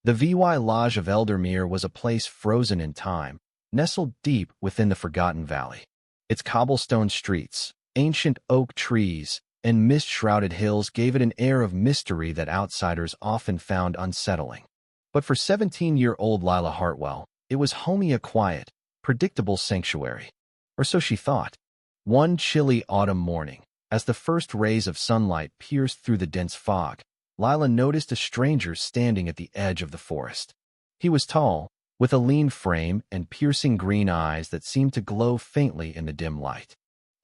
The VY Lodge of Eldermere was a place frozen in time, nestled deep within the Forgotten Valley. Its cobblestone streets, ancient oak trees, and mist-shrouded hills gave it an air of mystery that outsiders often found unsettling. But for 17-year-old Lila Hartwell, it was homey, a quiet, predictable sanctuary. Or so she thought. One chilly autumn morning, as the first rays of sunlight pierced through the dense fog, Lila noticed a stranger standing at the edge of the forest. He was tall, with a lean frame and piercing green eyes that seemed to glow faintly in the dim light.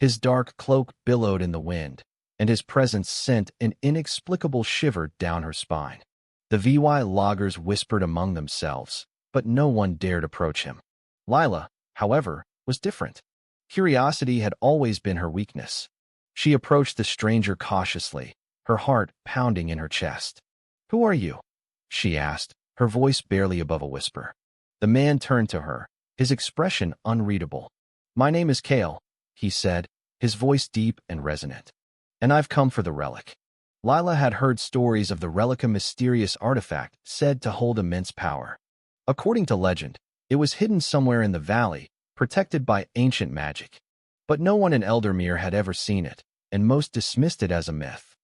His dark cloak billowed in the wind, and his presence sent an inexplicable shiver down her spine. The VY loggers whispered among themselves, but no one dared approach him. Lila, however, was different. Curiosity had always been her weakness. She approached the stranger cautiously, her heart pounding in her chest. "Who are you?" she asked, her voice barely above a whisper. The man turned to her, his expression unreadable. "My name is Kael," he said, his voice deep and resonant. "And I've come for the relic." Lila had heard stories of the relic, a mysterious artifact said to hold immense power. According to legend, it was hidden somewhere in the valley, protected by ancient magic. But no one in Eldermere had ever seen it, and most dismissed it as a myth.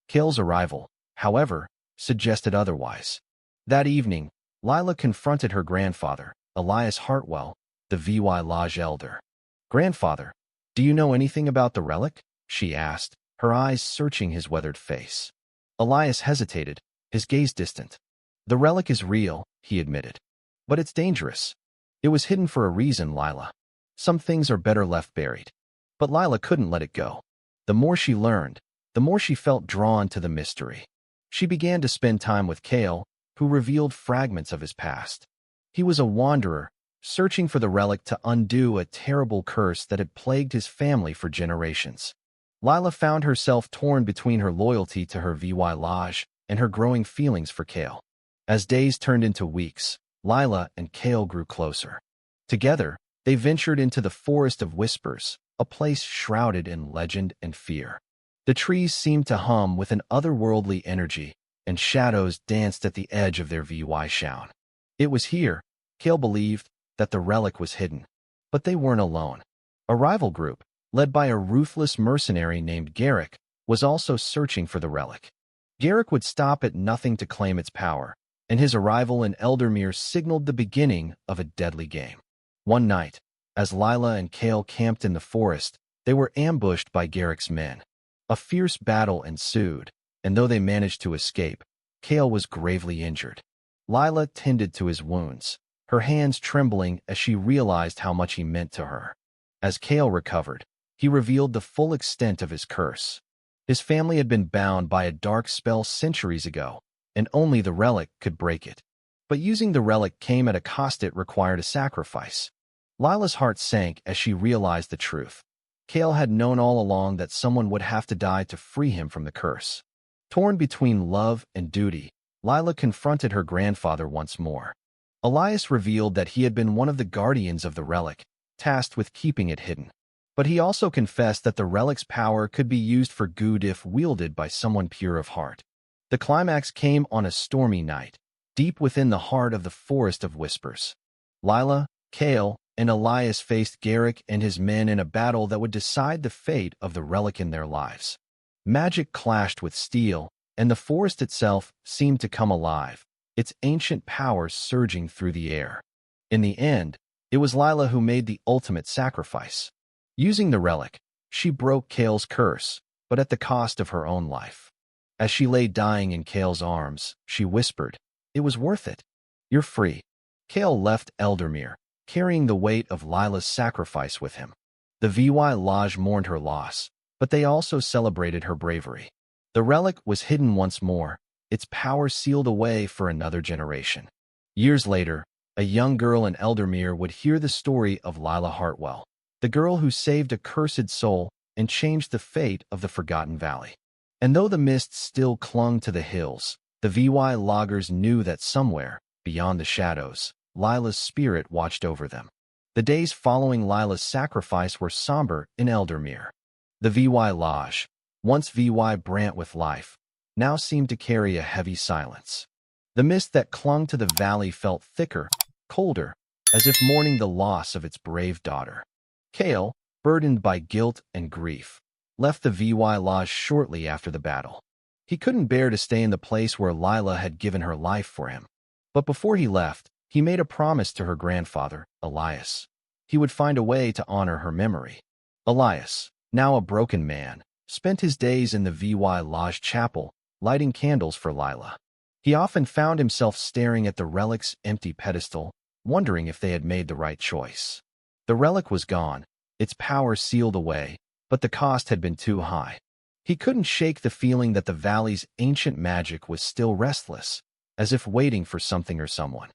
Kael's arrival, however, suggested otherwise. That evening, Lila confronted her grandfather, Elias Hartwell, the VY Lodge elder. "Grandfather, do you know anything about the relic?" she asked, her eyes searching his weathered face. Elias hesitated, his gaze distant. "The relic is real," he admitted. "But it's dangerous. It was hidden for a reason, Lila. Some things are better left buried." But Lila couldn't let it go. The more she learned, the more she felt drawn to the mystery. She began to spend time with Kael, who revealed fragments of his past. He was a wanderer, searching for the relic to undo a terrible curse that had plagued his family for generations. Lila found herself torn between her loyalty to her VY Lodge and her growing feelings for Kael. As days turned into weeks, Lila and Kael grew closer. Together, they ventured into the Forest of Whispers, a place shrouded in legend and fear. The trees seemed to hum with an otherworldly energy, and shadows danced at the edge of their VY shown. It was here, Kael believed, that the relic was hidden. But they weren't alone. A rival group, led by a ruthless mercenary named Garrick, was also searching for the relic. Garrick would stop at nothing to claim its power, and his arrival in Eldermere signaled the beginning of a deadly game. One night, as Lila and Kael camped in the forest, they were ambushed by Garrick's men. A fierce battle ensued, and though they managed to escape, Kael was gravely injured. Lila tended to his wounds, her hands trembling as she realized how much he meant to her. As Kael recovered, he revealed the full extent of his curse. His family had been bound by a dark spell centuries ago, and only the relic could break it. But using the relic came at a cost. It required a sacrifice. Lila's heart sank as she realized the truth. Kael had known all along that someone would have to die to free him from the curse. Torn between love and duty, Lila confronted her grandfather once more. Elias revealed that he had been one of the guardians of the relic, tasked with keeping it hidden. But he also confessed that the relic's power could be used for good if wielded by someone pure of heart. The climax came on a stormy night, deep within the heart of the Forest of Whispers. Lila, Kael, and Elias faced Garrick and his men in a battle that would decide the fate of the relic in their lives. Magic clashed with steel, and the forest itself seemed to come alive, its ancient powers surging through the air. In the end, it was Lila who made the ultimate sacrifice. Using the relic, she broke Kael's curse, but at the cost of her own life. As she lay dying in Kael's arms, she whispered, "It was worth it. You're free." Kael left Eldermere, carrying the weight of Lila's sacrifice with him. The VY Lodge mourned her loss, but they also celebrated her bravery. The relic was hidden once more, its power sealed away for another generation. Years later, a young girl in Eldermere would hear the story of Lila Hartwell, the girl who saved a cursed soul and changed the fate of the Forgotten Valley. And though the mist still clung to the hills, the VY loggers knew that somewhere, beyond the shadows, Lila's spirit watched over them. The days following Lila's sacrifice were somber in Eldermere. The VY Lodge, once VY Brant with life, now seemed to carry a heavy silence. The mist that clung to the valley felt thicker, colder, as if mourning the loss of its brave daughter. Kael, burdened by guilt and grief, left the VY Lodge shortly after the battle. He couldn't bear to stay in the place where Lila had given her life for him. But before he left, he made a promise to her grandfather, Elias. He would find a way to honor her memory. Elias, now a broken man, spent his days in the VY Lodge chapel, lighting candles for Lila. He often found himself staring at the relic's empty pedestal, wondering if they had made the right choice. The relic was gone, its power sealed away, but the cost had been too high. He couldn't shake the feeling that the valley's ancient magic was still restless, as if waiting for something or someone.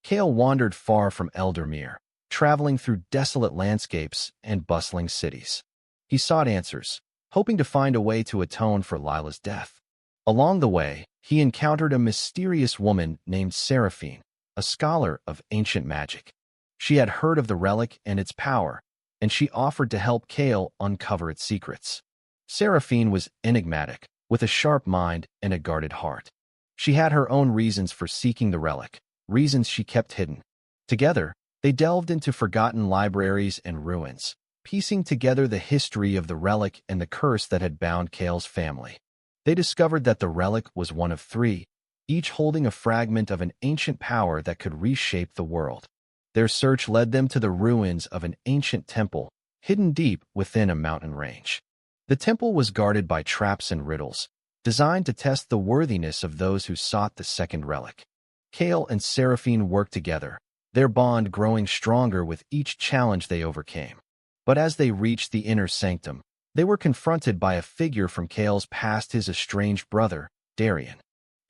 Kael wandered far from Eldermere, traveling through desolate landscapes and bustling cities. He sought answers, hoping to find a way to atone for Lila's death. Along the way, he encountered a mysterious woman named Seraphine, a scholar of ancient magic. She had heard of the relic and its power, and she offered to help Kael uncover its secrets. Seraphine was enigmatic, with a sharp mind and a guarded heart. She had her own reasons for seeking the relic, reasons she kept hidden. Together, they delved into forgotten libraries and ruins, piecing together the history of the relic and the curse that had bound Kael's family. They discovered that the relic was one of three, each holding a fragment of an ancient power that could reshape the world. Their search led them to the ruins of an ancient temple, hidden deep within a mountain range. The temple was guarded by traps and riddles, designed to test the worthiness of those who sought the second relic. Kael and Seraphine worked together, their bond growing stronger with each challenge they overcame. But as they reached the inner sanctum, they were confronted by a figure from Kael's past, his estranged brother, Darian.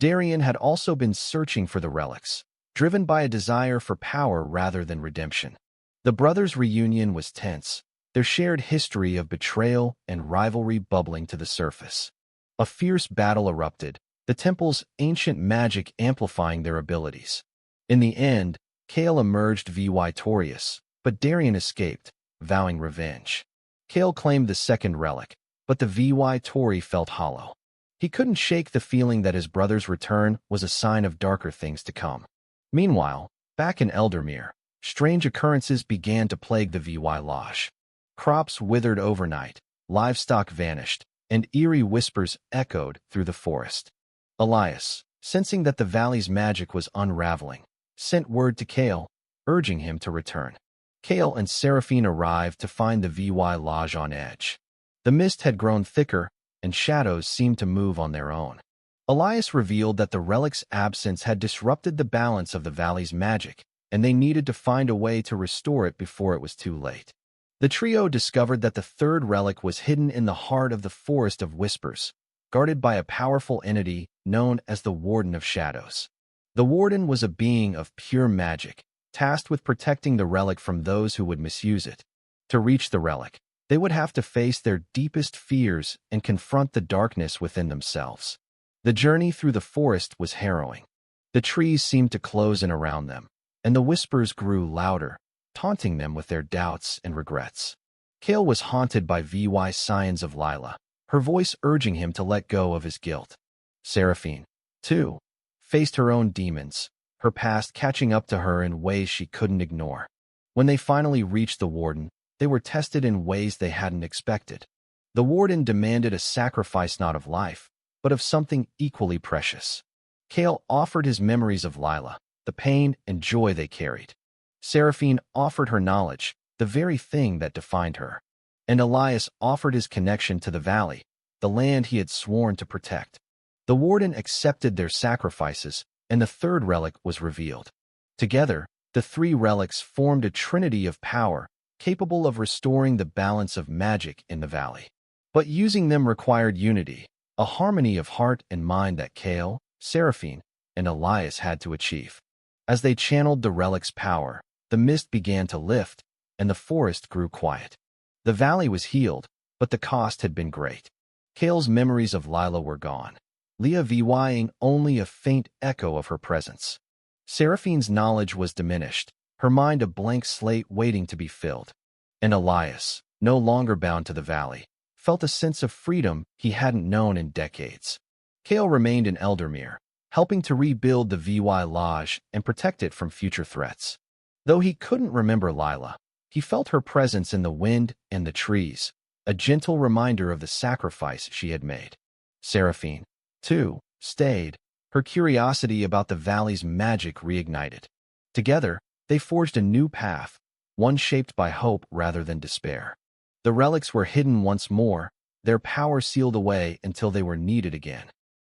Darian had also been searching for the relics, driven by a desire for power rather than redemption. The brothers' reunion was tense, their shared history of betrayal and rivalry bubbling to the surface. A fierce battle erupted, the temple's ancient magic amplifying their abilities. In the end, Kael emerged victorious, but Darian escaped, vowing revenge. Kael claimed the second relic, but the VY felt hollow. He couldn't shake the feeling that his brother's return was a sign of darker things to come. Meanwhile, back in Eldermere, strange occurrences began to plague the VY Lodge. Crops withered overnight, livestock vanished, and eerie whispers echoed through the forest. Elias, sensing that the valley's magic was unraveling, sent word to Kael, urging him to return. Kael and Seraphine arrived to find the VY Lodge on edge. The mist had grown thicker, and shadows seemed to move on their own. Elias revealed that the relic's absence had disrupted the balance of the valley's magic, and they needed to find a way to restore it before it was too late. The trio discovered that the third relic was hidden in the heart of the Forest of Whispers, guarded by a powerful entity known as the Warden of Shadows. The Warden was a being of pure magic, tasked with protecting the relic from those who would misuse it. To reach the relic, they would have to face their deepest fears and confront the darkness within themselves. The journey through the forest was harrowing. The trees seemed to close in around them, and the whispers grew louder, taunting them with their doubts and regrets. Kael was haunted by VY signs of Lila, her voice urging him to let go of his guilt. Seraphine, too, faced her own demons, her past catching up to her in ways she couldn't ignore. When they finally reached the Warden, they were tested in ways they hadn't expected. The Warden demanded a sacrifice not of life, but of something equally precious. Kael offered his memories of Lila, the pain and joy they carried. Seraphine offered her knowledge, the very thing that defined her. And Elias offered his connection to the valley, the land he had sworn to protect. The Warden accepted their sacrifices, and the third relic was revealed. Together, the three relics formed a trinity of power, capable of restoring the balance of magic in the valley. But using them required unity, a harmony of heart and mind that Kael, Seraphine, and Elias had to achieve. As they channeled the relic's power, the mist began to lift, and the forest grew quiet. The valley was healed, but the cost had been great. Kael's memories of Lila were gone, leaving only a faint echo of her presence. Seraphine's knowledge was diminished, her mind a blank slate waiting to be filled. And Elias, no longer bound to the valley, felt a sense of freedom he hadn't known in decades. Kael remained in Eldermere, helping to rebuild the VY Lodge and protect it from future threats. Though he couldn't remember Lila, he felt her presence in the wind and the trees, a gentle reminder of the sacrifice she had made. Seraphine, too, stayed, her curiosity about the valley's magic reignited. Together, they forged a new path, one shaped by hope rather than despair. The relics were hidden once more, their power sealed away until they were needed again.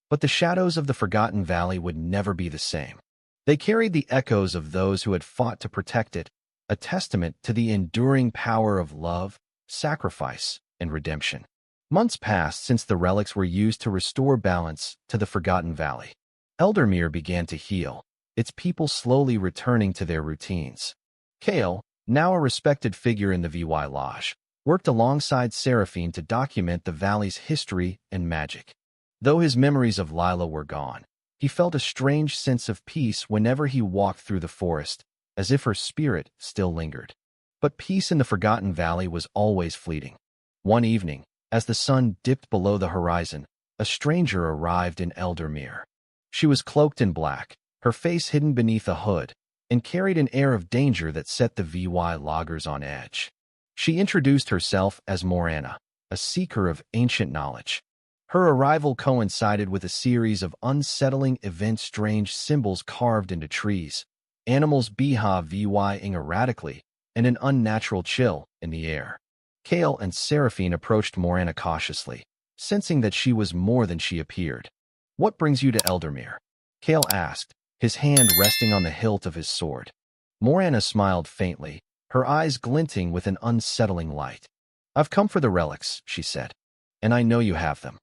But the shadows of the Forgotten Valley would never be the same. They carried the echoes of those who had fought to protect it, a testament to the enduring power of love, sacrifice, and redemption. Months passed since the relics were used to restore balance to the Forgotten Valley. Eldermere began to heal, its people slowly returning to their routines. Kael, now a respected figure in the VY Lodge, worked alongside Seraphine to document the valley's history and magic. Though his memories of Lila were gone, he felt a strange sense of peace whenever he walked through the forest, as if her spirit still lingered. But peace in the Forgotten Valley was always fleeting. One evening, as the sun dipped below the horizon, a stranger arrived in Eldermere. She was cloaked in black, her face hidden beneath a hood, and carried an air of danger that set the VY loggers on edge. She introduced herself as Morana, a seeker of ancient knowledge. Her arrival coincided with a series of unsettling events, strange symbols carved into trees, animals behaving erratically, and an unnatural chill in the air. Kael and Seraphine approached Morana cautiously, sensing that she was more than she appeared. "What brings you to Eldermere?" Kael asked, his hand resting on the hilt of his sword. Morana smiled faintly, her eyes glinting with an unsettling light. "I've come for the relics," she said, "and I know you have them."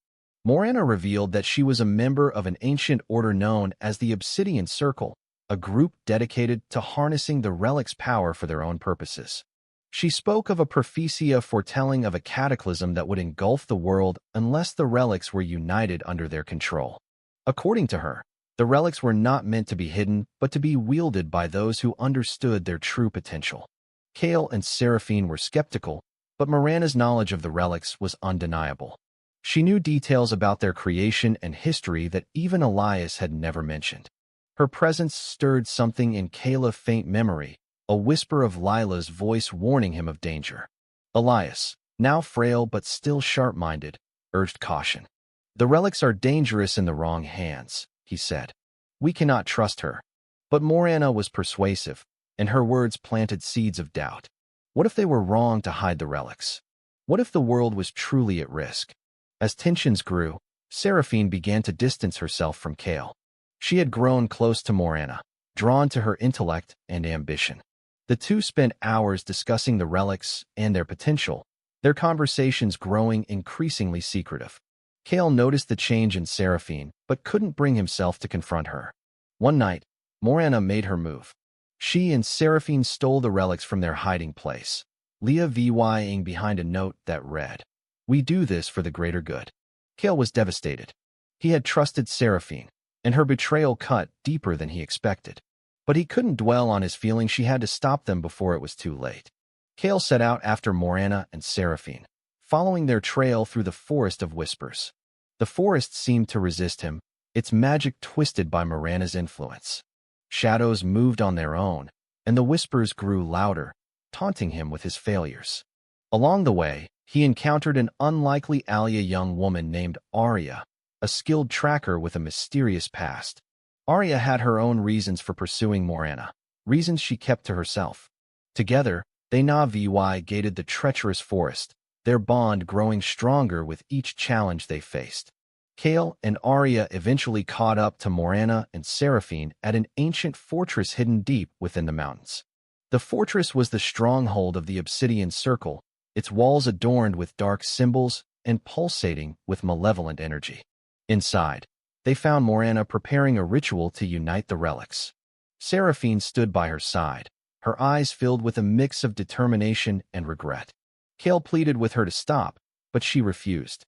Morana revealed that she was a member of an ancient order known as the Obsidian Circle, a group dedicated to harnessing the relics' power for their own purposes. She spoke of a prophecia foretelling of a cataclysm that would engulf the world unless the relics were united under their control. According to her, the relics were not meant to be hidden, but to be wielded by those who understood their true potential. Kael and Seraphine were skeptical, but Morana's knowledge of the relics was undeniable. She knew details about their creation and history that even Elias had never mentioned. Her presence stirred something in Kael's faint memory, a whisper of Lila's voice warning him of danger. Elias, now frail but still sharp-minded, urged caution. "The relics are dangerous in the wrong hands," he said. "We cannot trust her." But Morana was persuasive, and her words planted seeds of doubt. What if they were wrong to hide the relics? What if the world was truly at risk? As tensions grew, Seraphine began to distance herself from Kael. She had grown close to Morana, drawn to her intellect and ambition. The two spent hours discussing the relics and their potential, their conversations growing increasingly secretive. Kael noticed the change in Seraphine, but couldn't bring himself to confront her. One night, Morana made her move. She and Seraphine stole the relics from their hiding place, Lila behind a note that read, "We do this for the greater good." Kael was devastated. He had trusted Seraphine, and her betrayal cut deeper than he expected. But he couldn't dwell on his feelings. She had to stop them before it was too late. Kael set out after Morana and Seraphine, following their trail through the forest of whispers. The forest seemed to resist him, its magic twisted by Morana's influence. Shadows moved on their own, and the whispers grew louder, taunting him with his failures. Along the way, he encountered an unlikely Aria young woman named Aria, a skilled tracker with a mysterious past. Aria had her own reasons for pursuing Morana, reasons she kept to herself. Together, they navigated the treacherous forest, their bond growing stronger with each challenge they faced. Kael and Aria eventually caught up to Morana and Seraphine at an ancient fortress hidden deep within the mountains. The fortress was the stronghold of the Obsidian Circle, its walls adorned with dark symbols and pulsating with malevolent energy. Inside, they found Morana preparing a ritual to unite the relics. Seraphine stood by her side, her eyes filled with a mix of determination and regret. Kael pleaded with her to stop, but she refused.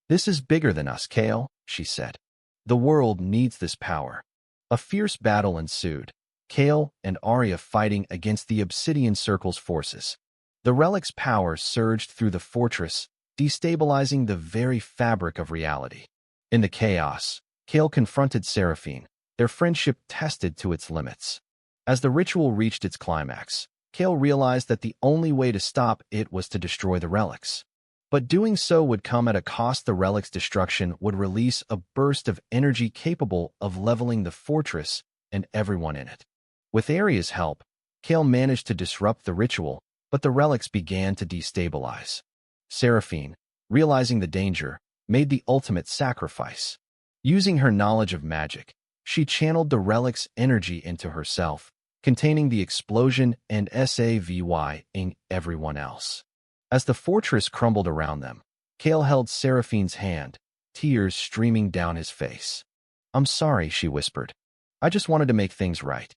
"This is bigger than us, Kael," she said. "The world needs this power." A fierce battle ensued, Kael and Aria fighting against the Obsidian Circle's forces. The relic's power surged through the fortress, destabilizing the very fabric of reality. In the chaos, Kael confronted Seraphine, their friendship tested to its limits. As the ritual reached its climax, Kael realized that the only way to stop it was to destroy the relics. But doing so would come at a cost. The relic's destruction would release a burst of energy capable of leveling the fortress and everyone in it. With Aria's help, Kael managed to disrupt the ritual, but the relics began to destabilize. Seraphine, realizing the danger, made the ultimate sacrifice. Using her knowledge of magic, she channeled the relic's energy into herself, containing the explosion and saving everyone else. As the fortress crumbled around them, Kael held Seraphine's hand, tears streaming down his face. "I'm sorry," she whispered. "I just wanted to make things right."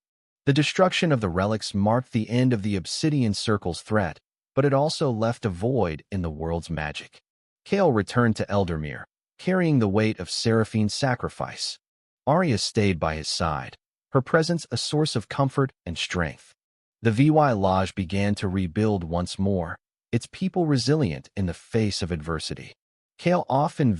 The destruction of the relics marked the end of the Obsidian Circle's threat, but it also left a void in the world's magic. Kael returned to Eldermere, carrying the weight of Seraphine's sacrifice. Aria stayed by his side, her presence a source of comfort and strength. The VY Lodge began to rebuild once more, its people resilient in the face of adversity. Kael often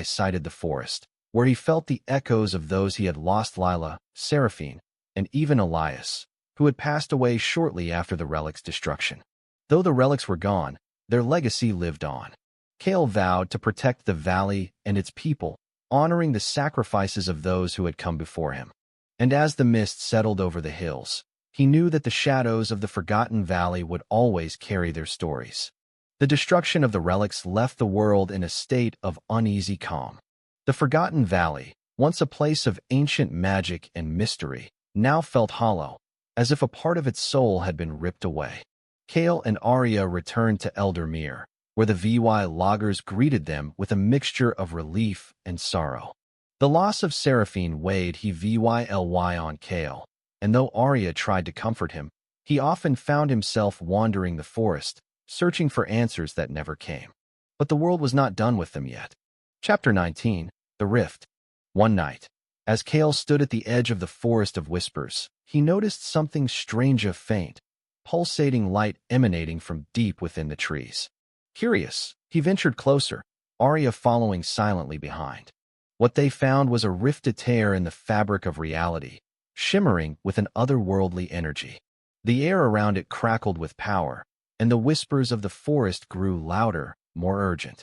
cited the forest, where he felt the echoes of those he had lost: Lila, Seraphine, and even Elias, who had passed away shortly after the relic's destruction. Though the relics were gone, their legacy lived on. Kael vowed to protect the valley and its people, honoring the sacrifices of those who had come before him. And as the mist settled over the hills, he knew that the shadows of the Forgotten Valley would always carry their stories. The destruction of the relics left the world in a state of uneasy calm. The Forgotten Valley, once a place of ancient magic and mystery, now felt hollow, as if a part of its soul had been ripped away. Kael and Aria returned to Eldermere, where the VY loggers greeted them with a mixture of relief and sorrow. The loss of Seraphine weighed heavily on Kael, and though Aria tried to comfort him, he often found himself wandering the forest, searching for answers that never came. But the world was not done with them yet. Chapter 19, The Rift. One night, as Kael stood at the edge of the Forest of Whispers, he noticed something strange, a faint, pulsating light emanating from deep within the trees. Curious, he ventured closer, Aria following silently behind. What they found was a rift, tear in the fabric of reality, shimmering with an otherworldly energy. The air around it crackled with power, and the whispers of the forest grew louder, more urgent.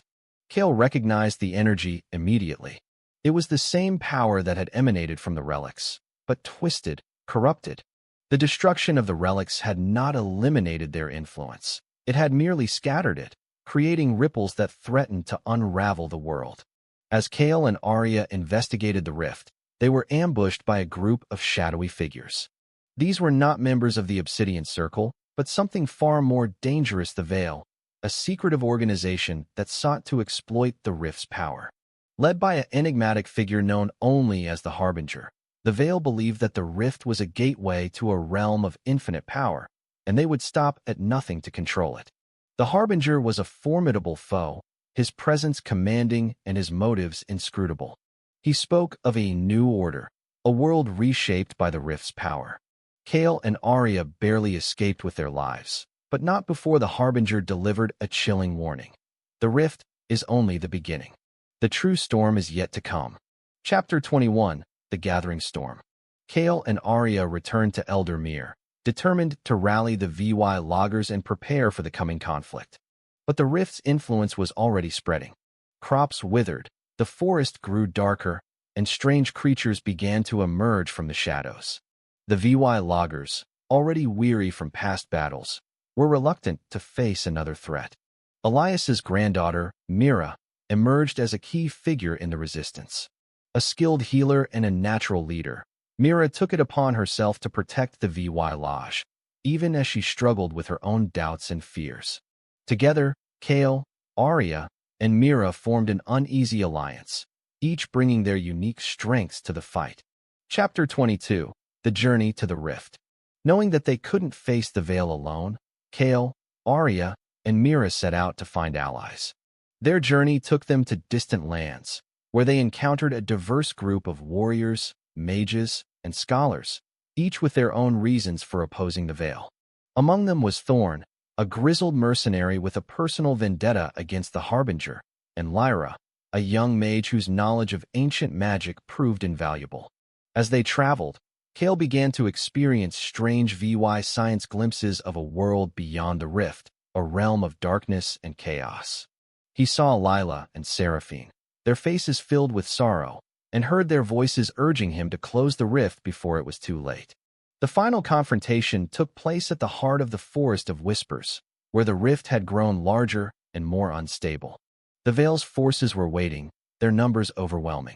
Kael recognized the energy immediately. It was the same power that had emanated from the relics, but twisted, corrupted. The destruction of the relics had not eliminated their influence. It had merely scattered it, creating ripples that threatened to unravel the world. As Kael and Aria investigated the rift, they were ambushed by a group of shadowy figures. These were not members of the Obsidian Circle, but something far more dangerous: the Veil, a secretive organization that sought to exploit the rift's power. Led by an enigmatic figure known only as the Harbinger, the Veil believed that the rift was a gateway to a realm of infinite power, and they would stop at nothing to control it. The Harbinger was a formidable foe, his presence commanding and his motives inscrutable. He spoke of a new order, a world reshaped by the rift's power. Kael and Aria barely escaped with their lives, but not before the Harbinger delivered a chilling warning. The rift is only the beginning. The true storm is yet to come. Chapter 21, The Gathering Storm. Kael and Aria returned to Eldermere, determined to rally the VY loggers and prepare for the coming conflict. But the rift's influence was already spreading. Crops withered, the forest grew darker, and strange creatures began to emerge from the shadows. The VY loggers, already weary from past battles, were reluctant to face another threat. Elias's granddaughter, Mira, emerged as a key figure in the resistance. A skilled healer and a natural leader, Mira took it upon herself to protect the VY Lodge, even as she struggled with her own doubts and fears. Together, Kael, Aria, and Mira formed an uneasy alliance, each bringing their unique strengths to the fight. Chapter 22, The Journey to the Rift. Knowing that they couldn't face the Veil alone, Kael, Aria, and Mira set out to find allies. Their journey took them to distant lands, where they encountered a diverse group of warriors, mages, and scholars, each with their own reasons for opposing the Veil. Among them was Thorn, a grizzled mercenary with a personal vendetta against the Harbinger, and Lyra, a young mage whose knowledge of ancient magic proved invaluable. As they traveled, Kael began to experience strange VY science glimpses of a world beyond the rift, a realm of darkness and chaos. He saw Lila and Seraphine, their faces filled with sorrow, and heard their voices urging him to close the rift before it was too late. The final confrontation took place at the heart of the Forest of Whispers, where the rift had grown larger and more unstable. The Veil's forces were waiting, their numbers overwhelming.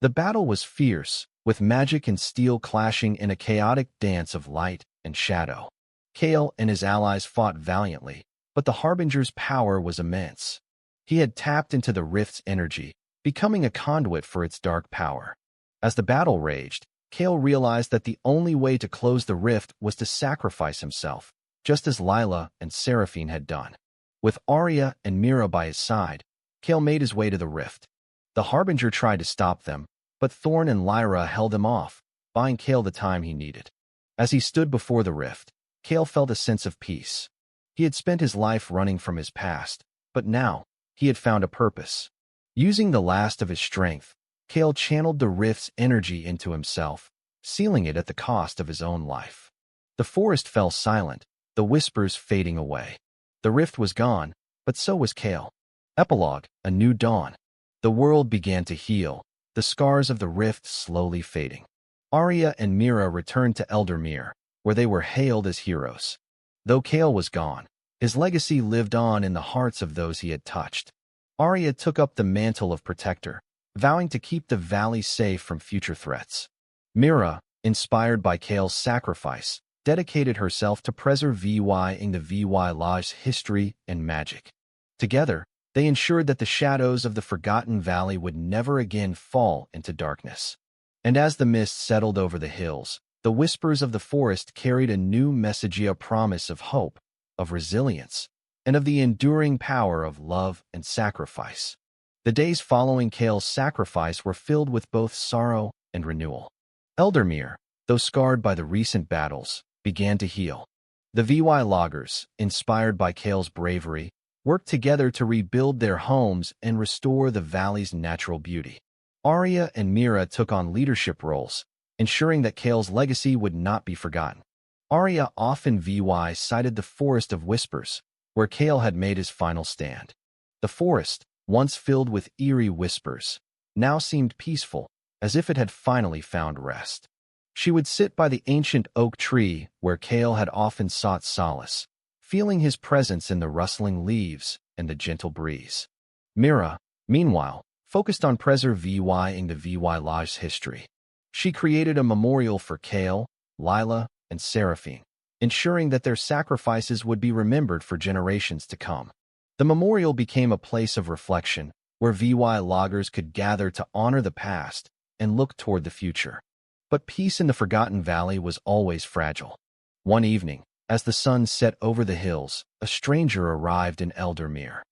The battle was fierce, with magic and steel clashing in a chaotic dance of light and shadow. Kael and his allies fought valiantly, but the Harbinger's power was immense. He had tapped into the rift's energy, becoming a conduit for its dark power. As the battle raged, Kael realized that the only way to close the rift was to sacrifice himself, just as Lila and Seraphine had done. With Aria and Mira by his side, Kael made his way to the rift. The Harbinger tried to stop them, but Thorn and Lyra held him off, buying Kael the time he needed. As he stood before the rift, Kael felt a sense of peace. He had spent his life running from his past, but now he had found a purpose. Using the last of his strength, Kael channeled the rift's energy into himself, sealing it at the cost of his own life. The forest fell silent, the whispers fading away. The rift was gone, but so was Kael. Epilogue, a new dawn. The world began to heal, the scars of the rift slowly fading. Aria and Mira returned to Eldermere, where they were hailed as heroes. Though Kael was gone, his legacy lived on in the hearts of those he had touched. Aria took up the mantle of protector, vowing to keep the valley safe from future threats. Mira, inspired by Kael's sacrifice, dedicated herself to preserving the VY Lodge's history and magic. Together, they ensured that the shadows of the Forgotten Valley would never again fall into darkness. And as the mist settled over the hills, the whispers of the forest carried a new message, a promise of hope, of resilience, and of the enduring power of love and sacrifice. The days following Kael's sacrifice were filled with both sorrow and renewal. Eldermere, though scarred by the recent battles, began to heal. The VY loggers, inspired by Kael's bravery, worked together to rebuild their homes and restore the valley's natural beauty. Aria and Mira took on leadership roles, ensuring that Kael's legacy would not be forgotten. Aria often cited the Forest of Whispers, where Kael had made his final stand. The forest, once filled with eerie whispers, now seemed peaceful, as if it had finally found rest. She would sit by the ancient oak tree where Kael had often sought solace, feeling his presence in the rustling leaves and the gentle breeze. Mira, meanwhile, focused on preserving the VY Lodge's history. She created a memorial for Kael, Lila, and Seraphine, ensuring that their sacrifices would be remembered for generations to come. The memorial became a place of reflection, where VY loggers could gather to honor the past and look toward the future. But peace in the Forgotten Valley was always fragile. One evening, as the sun set over the hills, a stranger arrived in Eldermere.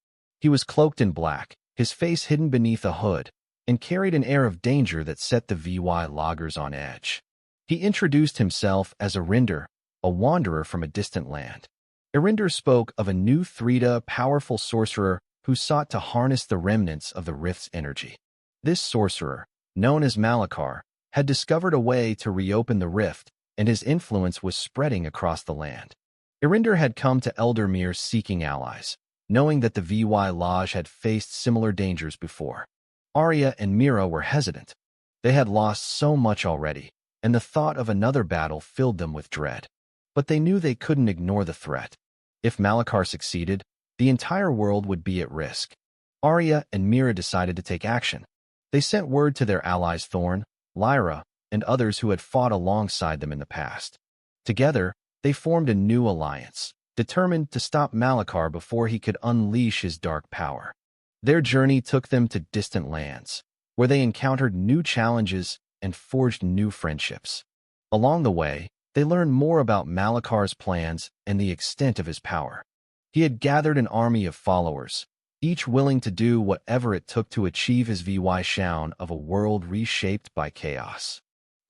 He was cloaked in black, his face hidden beneath a hood, and carried an air of danger that set the VY loggers on edge. He introduced himself as Arinder, a wanderer from a distant land. Arinder spoke of a new Thrida, powerful sorcerer who sought to harness the remnants of the rift's energy. This sorcerer, known as Malachar, had discovered a way to reopen the rift, and his influence was spreading across the land. Arinder had come to Eldermere seeking allies, knowing that the VY Lodge had faced similar dangers before. Aria and Mira were hesitant. They had lost so much already, and the thought of another battle filled them with dread. But they knew they couldn't ignore the threat. If Malachar succeeded, the entire world would be at risk. Aria and Mira decided to take action. They sent word to their allies Thorn, Lyra, and others who had fought alongside them in the past. Together, they formed a new alliance, determined to stop Malachar before he could unleash his dark power. Their journey took them to distant lands, where they encountered new challenges and forged new friendships. Along the way, they learned more about Malachar's plans and the extent of his power. He had gathered an army of followers, each willing to do whatever it took to achieve his vision of a world reshaped by chaos.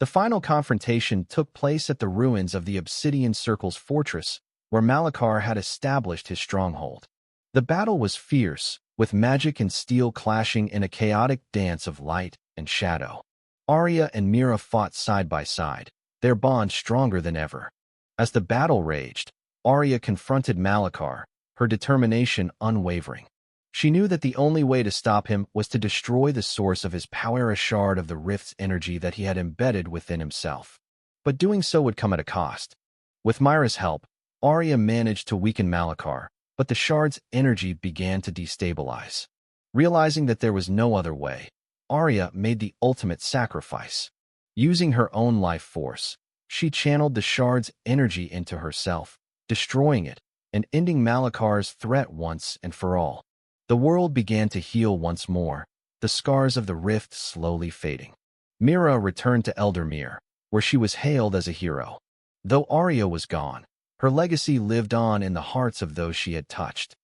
The final confrontation took place at the ruins of the Obsidian Circle's fortress, where Malachar had established his stronghold. The battle was fierce, with magic and steel clashing in a chaotic dance of light and shadow. Aria and Mira fought side by side, their bond stronger than ever. As the battle raged, Aria confronted Malachar, her determination unwavering. She knew that the only way to stop him was to destroy the source of his power, a shard of the rift's energy that he had embedded within himself. But doing so would come at a cost. With Myra's help, Aria managed to weaken Malachar, but the shard's energy began to destabilize. Realizing that there was no other way, Aria made the ultimate sacrifice. Using her own life force, she channeled the shard's energy into herself, destroying it and ending Malachar's threat once and for all. The world began to heal once more, the scars of the rift slowly fading. Mira returned to Eldermere, where she was hailed as a hero. Though Aria was gone, her legacy lived on in the hearts of those she had touched.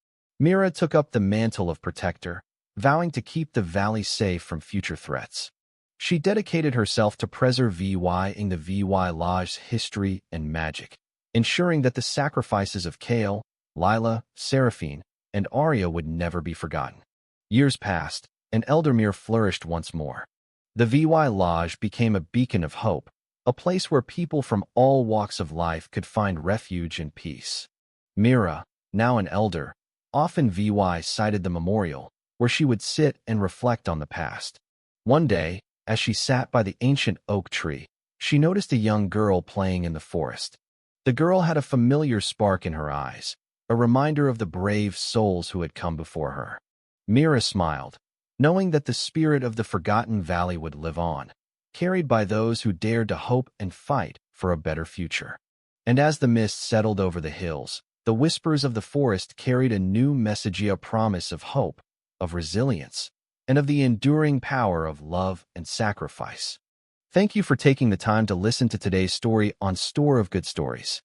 Mira took up the mantle of protector, vowing to keep the valley safe from future threats. She dedicated herself to preserving the VY Lodge's history and magic, ensuring that the sacrifices of Kael, Lila, Seraphine, and Aria would never be forgotten. Years passed, and Eldermere flourished once more. The VY Lodge became a beacon of hope, a place where people from all walks of life could find refuge and peace. Mira, now an elder, often cited the memorial, where she would sit and reflect on the past. One day, as she sat by the ancient oak tree, she noticed a young girl playing in the forest. The girl had a familiar spark in her eyes, a reminder of the brave souls who had come before her. Mira smiled, knowing that the spirit of the forgotten valley would live on, carried by those who dared to hope and fight for a better future. And as the mist settled over the hills, the whispers of the forest carried a new message, a promise of hope, of resilience, and of the enduring power of love and sacrifice. Thank you for taking the time to listen to today's story on Store of Good Stories.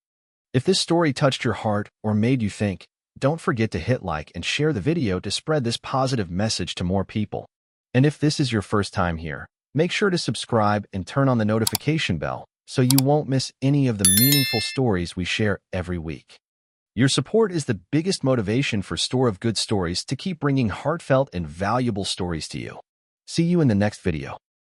If this story touched your heart or made you think, don't forget to hit like and share the video to spread this positive message to more people. And if this is your first time here, make sure to subscribe and turn on the notification bell so you won't miss any of the meaningful stories we share every week. Your support is the biggest motivation for Store of Good Stories to keep bringing heartfelt and valuable stories to you. See you in the next video.